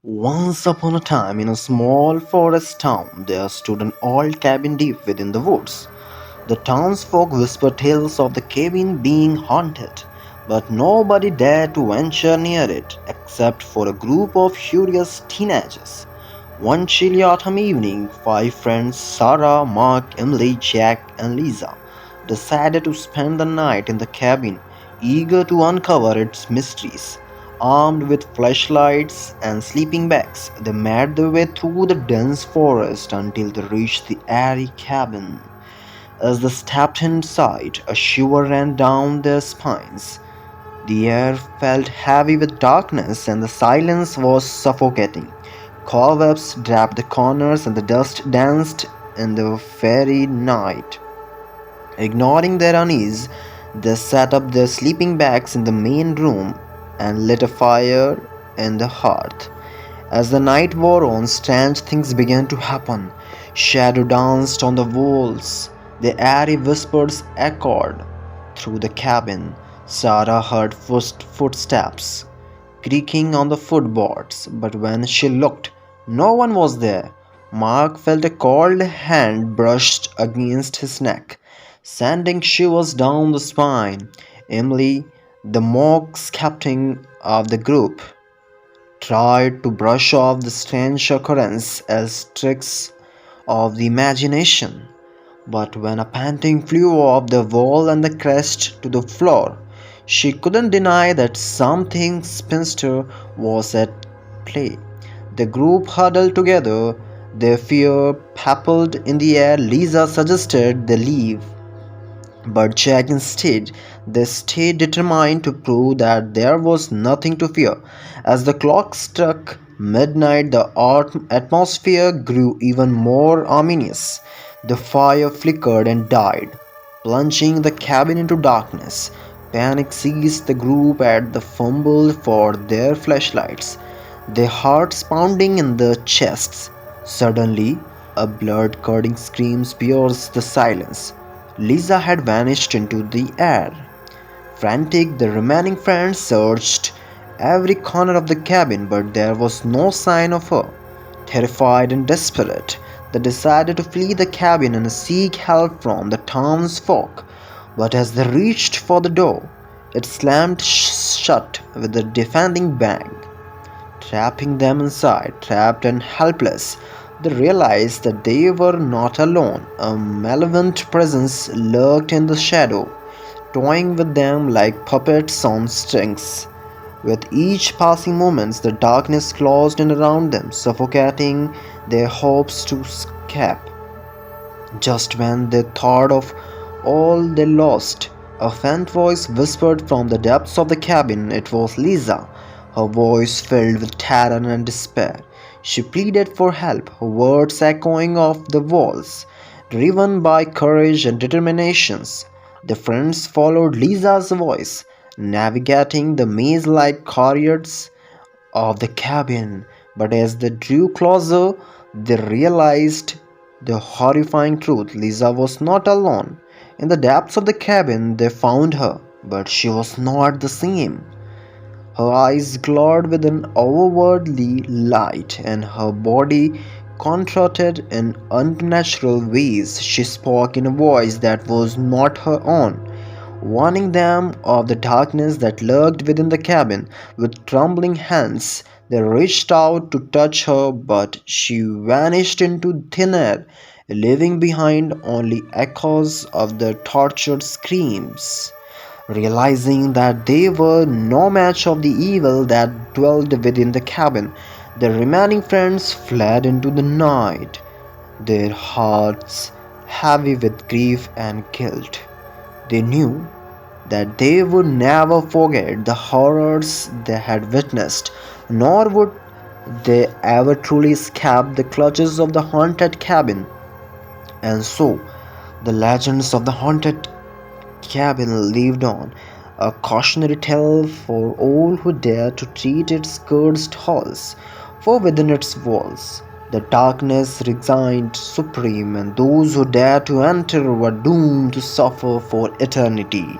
Once upon a time, in a small forest town, there stood an old cabin deep within the woods. The townsfolk whispered tales of the cabin being haunted, but nobody dared to venture near it except for a group of curious teenagers. One chilly autumn evening, five friends Sarah, Mark, Emily, Jack, and Lisa decided to spend the night in the cabin, eager to uncover its mysteries. Armed with flashlights and sleeping bags, they made their way through the dense forest until they reached the airy cabin. As they stepped inside, a shiver ran down their spines. The air felt heavy with darkness and the silence was suffocating. Cobwebs draped the corners and the dust danced in the very night. Ignoring their unease, they set up their sleeping bags in the main room and lit a fire in the hearth. As the night wore on, strange things began to happen. Shadow danced on the walls. The airy whispers echoed through the cabin. Sarah heard footsteps creaking on the footboards, but when she looked, no one was there. Mark felt a cold hand brushed against his neck, sending shivers down the spine. Emily, the mock captain of the group, tried to brush off the strange occurrence as tricks of the imagination. But when a painting flew off the wall and the crashed to the floor, she couldn't deny that something sinister was at play. The group huddled together, their fear papilled in the air. Lisa suggested they leave, but Jack instead, they stayed determined to prove that there was nothing to fear. As the clock struck midnight, the atmosphere grew even more ominous. The fire flickered and died, plunging the cabin into darkness. Panic seized the group as they fumbled for their flashlights, their hearts pounding in their chests. Suddenly, a blood-curdling scream pierced the silence. Lisa had vanished into the air. Frantic, the remaining friends searched every corner of the cabin, but there was no sign of her. Terrified and desperate, they decided to flee the cabin and seek help from the townsfolk. But as they reached for the door, it slammed shut with a defending bang, trapping them inside. Trapped and helpless, they realized that they were not alone. A malevolent presence lurked in the shadow, toying with them like puppets on strings. With each passing moment, the darkness closed in around them, suffocating their hopes to escape. Just when they thought of all they lost, a faint voice whispered from the depths of the cabin. It was Lisa, her voice filled with terror and despair. She pleaded for help, her words echoing off the walls. Driven by courage and determination, the friends followed Lisa's voice, navigating the maze-like corridors of the cabin. But as they drew closer, they realized the horrifying truth. Lisa was not alone. In the depths of the cabin, they found her, but she was not the same. Her eyes glowed with an otherworldly light, and her body contorted in unnatural ways. She spoke in a voice that was not her own, warning them of the darkness that lurked within the cabin. With trembling hands, they reached out to touch her, but she vanished into thin air, leaving behind only echoes of their tortured screams. Realizing that they were no match of the evil that dwelled within the cabin, the remaining friends fled into the night, their hearts heavy with grief and guilt. They knew that they would never forget the horrors they had witnessed, nor would they ever truly escape the clutches of the haunted cabin. And so, the legends of the haunted cabin lived on, a cautionary tale for all who dare to treat its cursed halls. For within its walls, the darkness reigned supreme, and those who dared to enter were doomed to suffer for eternity.